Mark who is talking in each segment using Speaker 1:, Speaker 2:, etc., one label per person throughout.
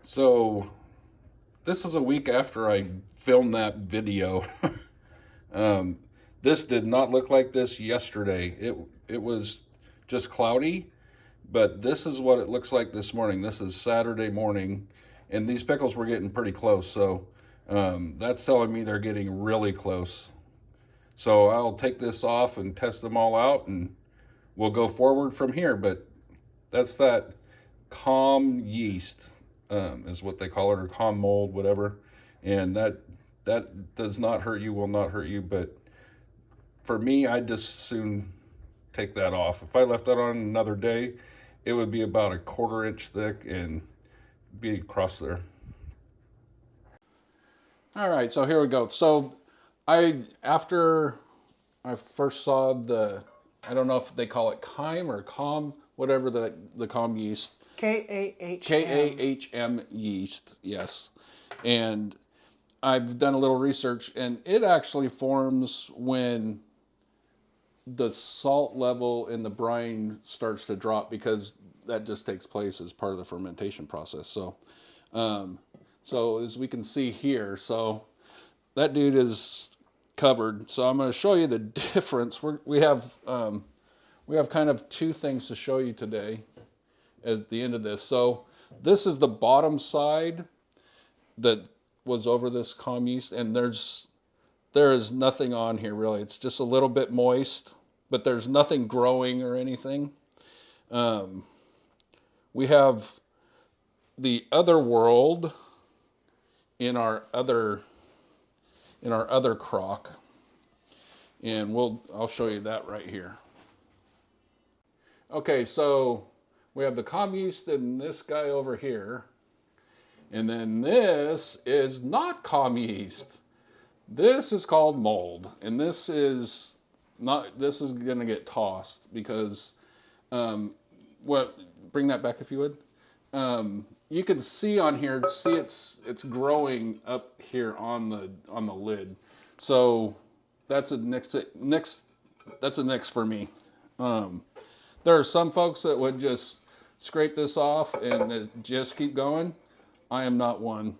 Speaker 1: So this is a week after I filmed that video. um, this did not look like this yesterday. It was just cloudy, but this is what it looks like this morning. This is Saturday morning, and these pickles were getting pretty close. So that's telling me they're getting really close. So I'll take this off and test them all out, and we'll go forward from here. But that's that calm yeast, is what they call it, or calm mold, whatever. And that does not hurt you, will not hurt you. But for me, I'd just soon take that off. If I left that on another day, it would be about a 1/4 inch thick and be across there. All right, so here we go. So after I first saw I don't know if they call it chyme or calm, whatever the calm yeast.
Speaker 2: K-A-H-M.
Speaker 1: K-A-H-M yeast, yes. And I've done a little research, and it actually forms when the salt level in the brine starts to drop, because that just takes place as part of the fermentation process. So, so as we can see here, so that dude is covered. So I'm going to show you the difference. We have kind of two things to show you today at the end of this. So this is the bottom side that was over this calm yeast, and there is nothing on here really. It's just a little bit moist, but there's nothing growing or anything. We have the other world in our other crock, and I'll show you that right here. Okay, so we have the calm yeast and this guy over here, and then this is not calm yeast. This is called mold, and this is going to get tossed because bring that back if you would. You can see on here, it's growing up here on the lid. So that's a nix for me. There are some folks that would just scrape this off and just keep going. I am not one.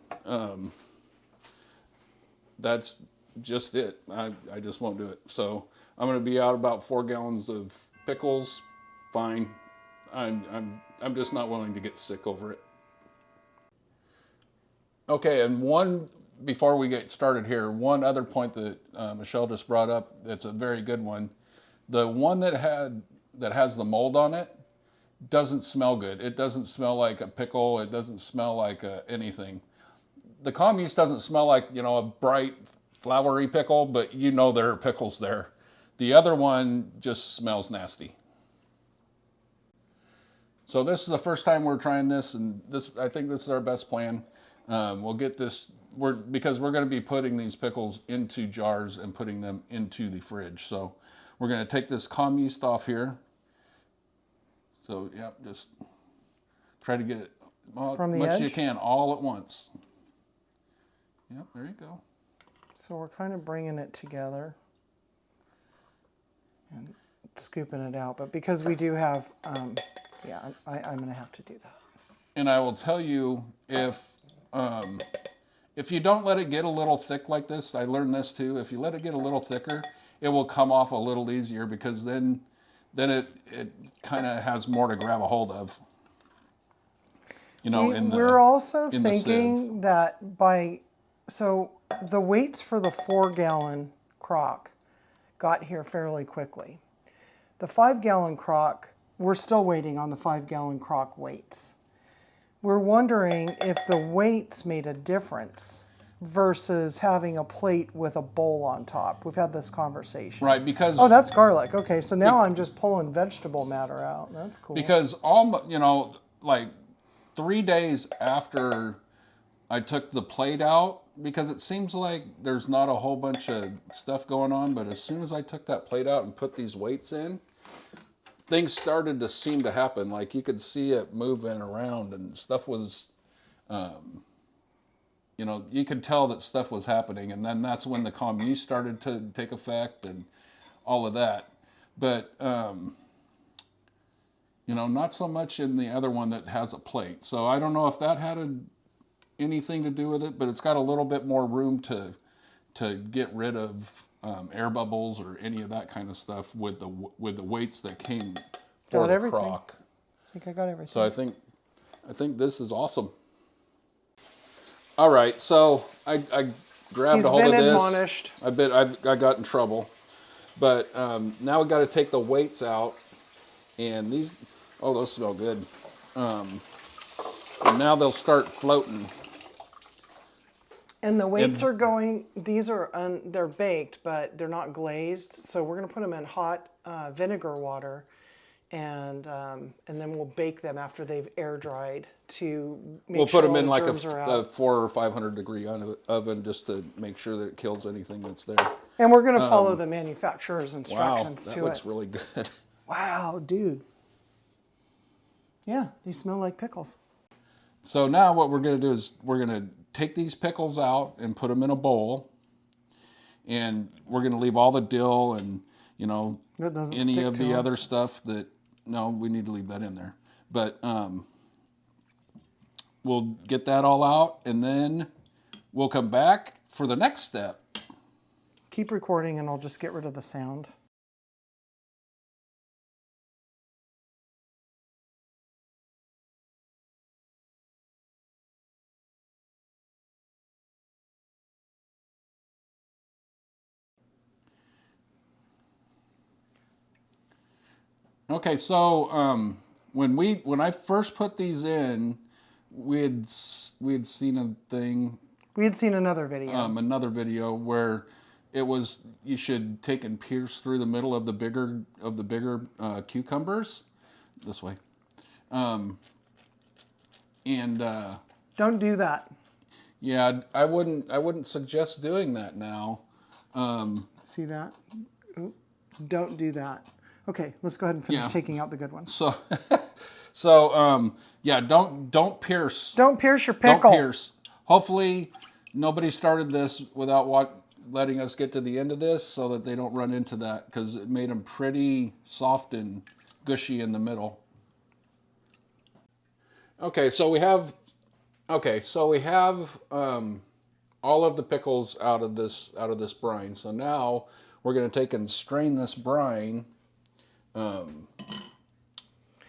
Speaker 1: That's just it. I just won't do it. So I'm going to be out about 4 gallons of pickles. Fine. I'm just not willing to get sick over it. Okay, and before we get started here, one other point that Michelle just brought up that's a very good one. The one that has the mold on it doesn't smell good. It doesn't smell like a pickle. It doesn't smell like anything. The calm yeast doesn't smell like, a bright, flowery pickle, but there are pickles there. The other one just smells nasty. So this is the first time we're trying this, and I think this is our best plan. We'll get this, because we're going to be putting these pickles into jars and putting them into the fridge. So we're going to take this calm yeast off here. So yeah, just try to get it as much as you can all at once. Yep, there you go.
Speaker 2: So we're kind of bringing it together and scooping it out. But because we do have, I'm going to have to do that.
Speaker 1: And I will tell you, if you don't let it get a little thick like this, I learned this too. If you let it get a little thicker, it will come off a little easier, because then it kind of has more to grab a hold of.
Speaker 2: We're also thinking that so the weights for the 4-gallon crock got here fairly quickly. The 5-gallon crock, we're still waiting on the 5-gallon crock weights. We're wondering if the weights made a difference versus having a plate with a bowl on top. We've had this conversation.
Speaker 1: Right, because...
Speaker 2: Oh, that's garlic. Okay, so now I'm just pulling vegetable matter out. That's cool.
Speaker 1: Because, like 3 days after I took the plate out, because it seems like there's not a whole bunch of stuff going on, but as soon as I took that plate out and put these weights in, things started to seem to happen. Like you could see it moving around, and stuff was... you could tell that stuff was happening, and then that's when the calm yeast started to take effect and all of that. But, not so much in the other one that has a plate. So I don't know if that had anything to do with it, but it's got a little bit more room to get rid of air bubbles or any of that kind of stuff with the weights that came for the crock.
Speaker 2: I think I got everything.
Speaker 1: So I think this is awesome. All right, so I grabbed a hold of this.
Speaker 2: Admonished.
Speaker 1: I got in trouble, but now we got to take the weights out, and these, oh, those smell good. And now they'll start floating.
Speaker 2: And the weights are going. These are they're baked, but they're not glazed. So we're going to put them in hot vinegar water, and then we'll bake them after they've air dried to make
Speaker 1: we'll
Speaker 2: sure
Speaker 1: put them in like a 400 or 500 degree oven just to make sure that it kills anything that's there.
Speaker 2: And we're going to follow the manufacturer's instructions
Speaker 1: wow,
Speaker 2: to it.
Speaker 1: That looks really good.
Speaker 2: Wow, dude. Yeah, they smell like pickles.
Speaker 1: So now what we're going to do is we're going to take these pickles out and put them in a bowl, and we're going to leave all the dill and any of the other stuff that, no, we need to leave that in there. But we'll get that all out, and then we'll come back for the next step.
Speaker 2: Keep recording and I'll just get rid of the sound.
Speaker 1: Okay, so when I first put these in, we had seen a thing.
Speaker 2: We had seen another video.
Speaker 1: Another video where it was you should take and pierce through the middle of the bigger cucumbers, this way, and
Speaker 2: don't do that.
Speaker 1: Yeah, I wouldn't suggest doing that now.
Speaker 2: See that? Ooh, don't do that. Okay, let's go ahead and finish taking out the good ones.
Speaker 1: So, yeah, don't pierce.
Speaker 2: Don't pierce your pickle.
Speaker 1: Don't pierce. Hopefully, nobody started this without letting us get to the end of this, so that they don't run into that, because it made them pretty soft and gushy in the middle. Okay, so we have all of the pickles out of this brine. So now we're going to take and strain this brine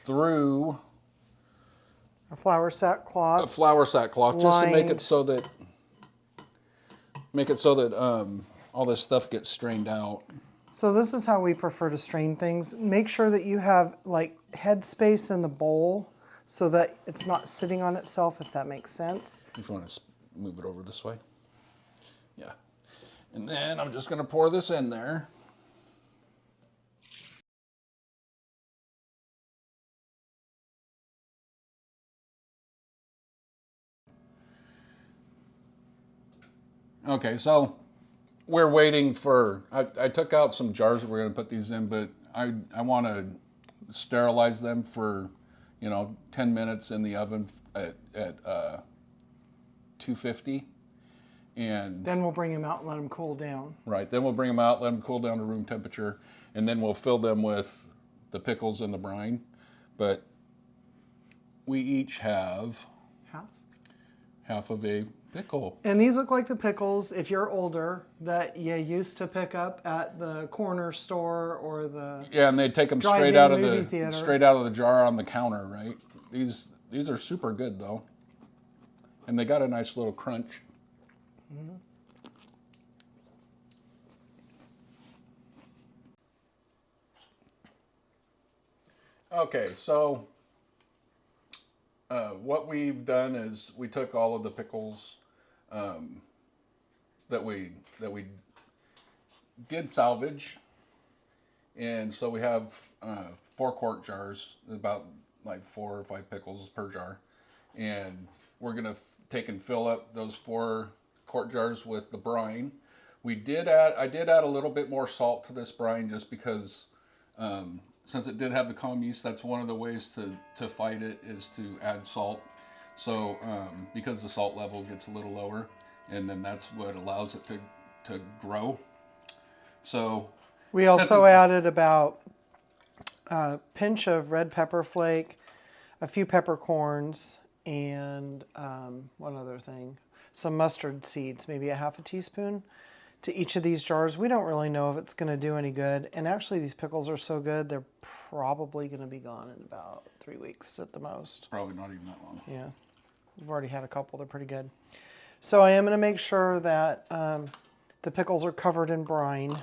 Speaker 1: through
Speaker 2: a flour sack cloth.
Speaker 1: Just to make it so that all this stuff gets strained out.
Speaker 2: So this is how we prefer to strain things. Make sure that you have like head space in the bowl so that it's not sitting on itself, if that makes sense.
Speaker 1: If you want to move it over this way. Yeah. And then I'm just going to pour this in there. Okay, so we're waiting for, I took out some jars that we're going to put these in, but I want to sterilize them for, 10 minutes in the oven at 250. And
Speaker 2: then we'll bring them out and let them cool down.
Speaker 1: Right, then we'll bring them out, let them cool down to room temperature, and then we'll fill them with the pickles and the brine. But we each have half of a pickle.
Speaker 2: And these look like the pickles, if you're older, that you used to pick up at the corner store or the
Speaker 1: and they'd take them straight out of the jar on the counter, right? These are super good though, and they got a nice little crunch. Mm-hmm. Okay, so what we've done is we took all of the pickles that we did salvage, and so we have 4 quart jars, about like 4 or 5 pickles per jar, and we're gonna take and fill up those 4 quart jars with the brine. I did add a little bit more salt to this brine just because since it did have the common yeast, that's one of the ways to fight it is to add salt. So because the salt level gets a little lower, and then that's what allows it to grow. So
Speaker 2: we also added about a pinch of red pepper flake, a few peppercorns, and one other thing, some mustard seeds, maybe a half a teaspoon to each of these jars. We don't really know if it's going to do any good. And actually these pickles are so good, they're probably going to be gone in about 3 weeks at the most.
Speaker 1: Probably not even that long.
Speaker 2: Yeah. We've already had a couple. They're pretty good. So I am going to make sure that the pickles are covered in brine.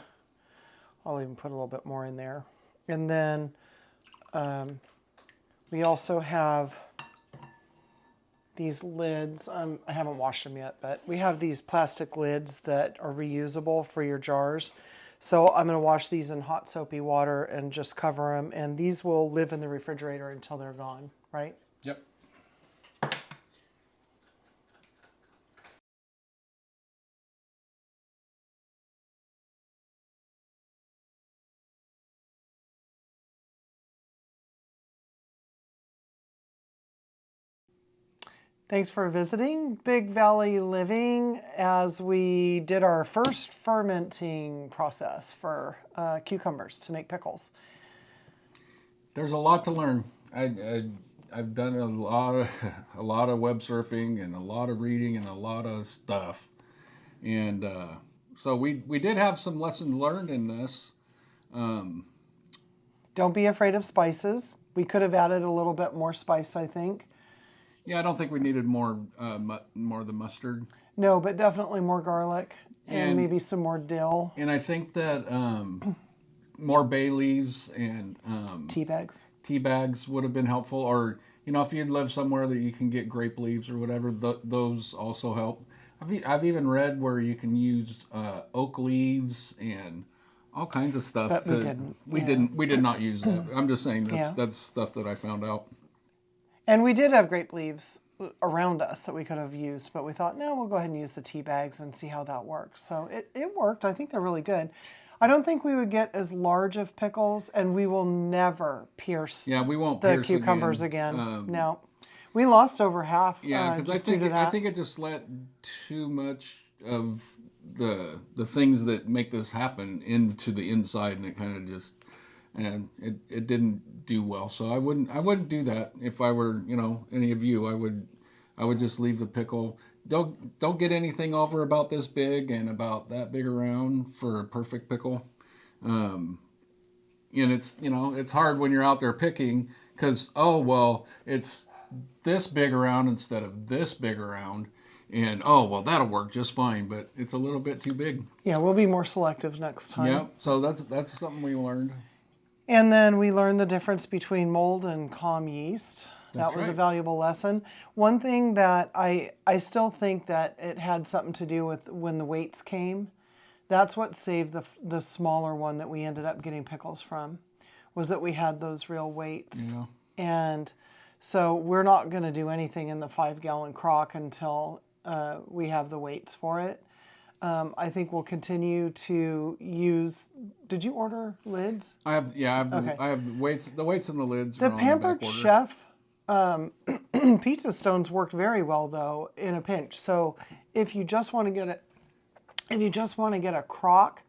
Speaker 2: I'll even put a little bit more in there. And then we also have these lids. I haven't washed them yet, but we have these plastic lids that are reusable for your jars. So I'm going to wash these in hot soapy water and just cover them. And these will live in the refrigerator until they're gone, right?
Speaker 1: Yep.
Speaker 2: Thanks for visiting Big Valley Living as we did our first fermenting process for cucumbers to make pickles.
Speaker 1: There's a lot to learn. I've done a lot of web surfing and a lot of reading and a lot of stuff, and so we did have some lessons learned in this.
Speaker 2: Don't be afraid of spices. We could have added a little bit more spice, I think.
Speaker 1: Yeah, I don't think we needed more of the mustard.
Speaker 2: No, but definitely more garlic and maybe some more dill.
Speaker 1: And I think that more bay leaves and
Speaker 2: Tea bags.
Speaker 1: Tea bags would have been helpful. Or, if you live somewhere that you can get grape leaves or whatever, those also help. I've even read where you can use oak leaves and all kinds of stuff.
Speaker 2: But we didn't.
Speaker 1: We did not use that. I'm just saying that's stuff that I found out.
Speaker 2: And we did have grape leaves around us that we could have used, but we thought, no, we'll go ahead and use the tea bags and see how that works. So it worked. I think they're really good. I don't think we would get as large of pickles, and we will never pierce
Speaker 1: we won't
Speaker 2: the
Speaker 1: pierce
Speaker 2: cucumbers again. No. We lost over half.
Speaker 1: Yeah, because I think it just let too much of the things that make this happen into the inside, and it kind of just... and it didn't do well. So I wouldn't do that if I were, any of you. I would just leave the pickle. Don't get anything over about this big and about that big around for a perfect pickle. And it's, it's hard when you're out there picking because, it's this big around instead of this big around. And, that'll work just fine, but it's a little bit too big.
Speaker 2: Yeah, we'll be more selective next time.
Speaker 1: Yeah, so that's something we learned.
Speaker 2: And then we learned the difference between mold and calm yeast. That was a valuable lesson. One thing that I still think that it had something to do with when the weights came. That's what saved the smaller one that we ended up getting pickles from, was that we had those real weights.
Speaker 1: Yeah.
Speaker 2: And so we're not going to do anything in the 5-gallon crock until we have the weights for it. I think we'll continue to use. Did you order lids?
Speaker 1: I have the weights. The weights and the lids.
Speaker 2: The
Speaker 1: are
Speaker 2: Pampered Chef pizza stones worked very well though in a pinch. So if you just want to get a crock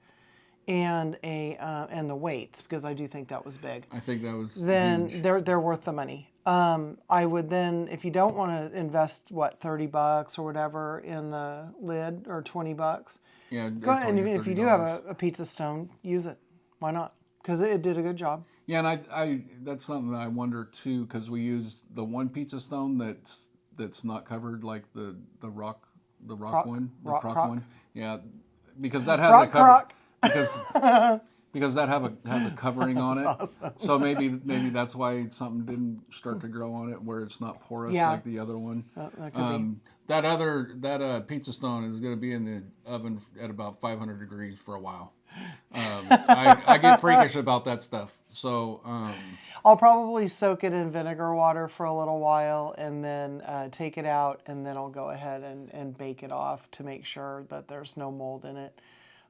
Speaker 2: and the weights, because I do think that was big.
Speaker 1: I think that was.
Speaker 2: Then
Speaker 1: huge.
Speaker 2: they're worth the money. I would then, if you don't want to invest $30 or whatever in the lid, or $20,
Speaker 1: yeah,
Speaker 2: go ahead. And if you do have a pizza stone, use it. Why not? Because it did a good job.
Speaker 1: Yeah, and I that's something that I wonder too, because we used the one pizza stone that's not covered, like the rock
Speaker 2: Crock?
Speaker 1: one, the
Speaker 2: Rock
Speaker 1: crock
Speaker 2: crock?
Speaker 1: one. Yeah, because that has
Speaker 2: Rock
Speaker 1: a cover.
Speaker 2: crock.
Speaker 1: Because that has a covering on it.
Speaker 2: Awesome.
Speaker 1: So maybe that's why something didn't start to grow on it, where it's not porous like the other one.
Speaker 2: That could be.
Speaker 1: That pizza stone is going to be in the oven at about 500 degrees for a while. I get freakish about that stuff. So
Speaker 2: I'll probably soak it in vinegar water for a little while and then take it out, and then I'll go ahead and bake it off to make sure that there's no mold in it.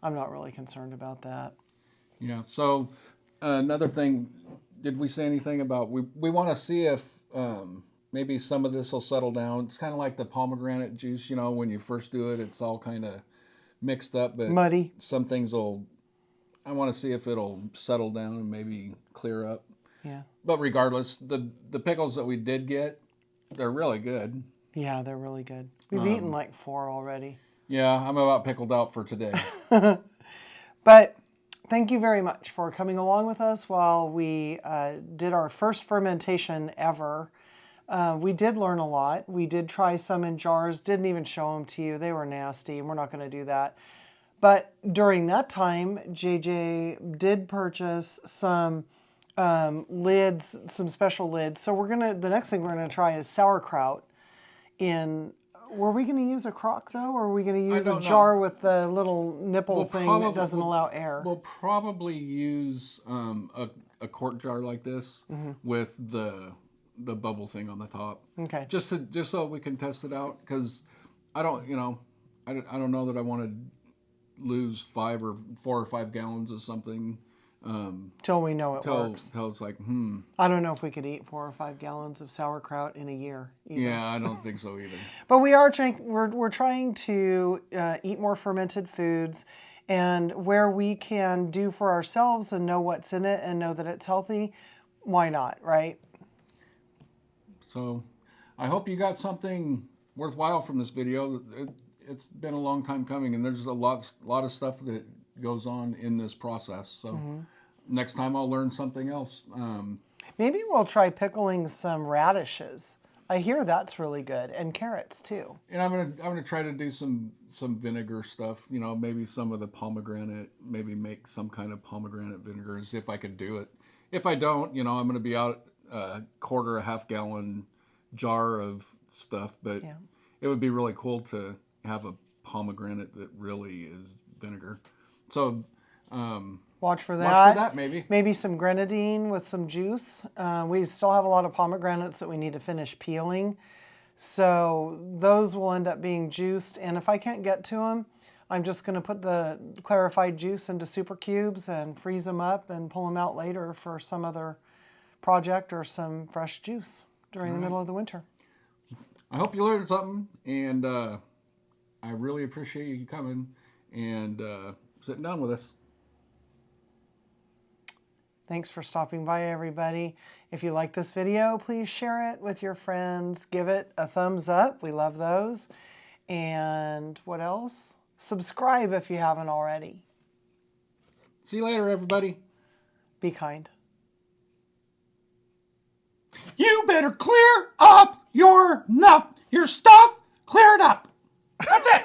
Speaker 2: I'm not really concerned about that.
Speaker 1: Yeah. So another thing, did we say anything about we want to see if maybe some of this will settle down? It's kind of like the pomegranate juice. When you first do it, it's all kind of mixed up, but
Speaker 2: muddy.
Speaker 1: Some things I want to see if it'll settle down and maybe clear up.
Speaker 2: Yeah.
Speaker 1: But regardless, the pickles that we did get
Speaker 3: they're really good.
Speaker 2: Yeah, they're really good. We've eaten like 4 already.
Speaker 3: Yeah, I'm about pickled out for today.
Speaker 2: But thank you very much for coming along with us while we did our first fermentation ever. We did learn a lot. We did try some in jars, didn't even show them to you. They were nasty, and we're not going to do that. But during that time, JJ did purchase some lids, some special lids. So the next thing we're gonna try is sauerkraut. Were we gonna use a crock though, or are we gonna use a jar with the little nipple thing that doesn't allow air?
Speaker 3: We'll probably use a quart jar like this with the bubble thing on the top.
Speaker 2: Okay.
Speaker 3: Just so we can test it out, because I don't know that I want to lose 4 or 5 gallons of something
Speaker 2: till we know it works.
Speaker 3: Till it's like,
Speaker 2: I don't know if we could eat 4 or 5 gallons of sauerkraut in a year either.
Speaker 3: Yeah, I don't think so either.
Speaker 2: But we're trying to eat more fermented foods, and where we can do for ourselves and know what's in it and know that it's healthy, why not, right?
Speaker 3: So I hope you got something worthwhile from this video. It's been a long time coming, and there's a lot of stuff that goes on in this process. So next time I'll learn something else.
Speaker 2: Maybe we'll try pickling some radishes. I hear that's really good, and carrots too.
Speaker 3: And I'm gonna try to do some vinegar stuff. You know, maybe some of the pomegranate. Maybe make some kind of pomegranate vinegar, as if I could do it. If I don't, you know, I'm gonna be out a half gallon jar of stuff. But it would be really cool to have a pomegranate that really is vinegar. So
Speaker 2: watch for that.
Speaker 3: Watch for that, maybe.
Speaker 2: Maybe some grenadine with some juice. We still have a lot of pomegranates that we need to finish peeling. So those will end up being juiced. And if I can't get to them, I'm just going to put the clarified juice into super cubes and freeze them up and pull them out later for some other project or some fresh juice during the middle of the winter.
Speaker 3: I hope you learned something, and I really appreciate you coming and sitting down with us.
Speaker 2: Thanks for stopping by, everybody. If you like this video, please share it with your friends. Give it a thumbs up. We love those. And what else? Subscribe if you haven't already.
Speaker 3: See you later, everybody.
Speaker 2: Be kind.
Speaker 3: You better clear up your stuff. Clear it up. That's it.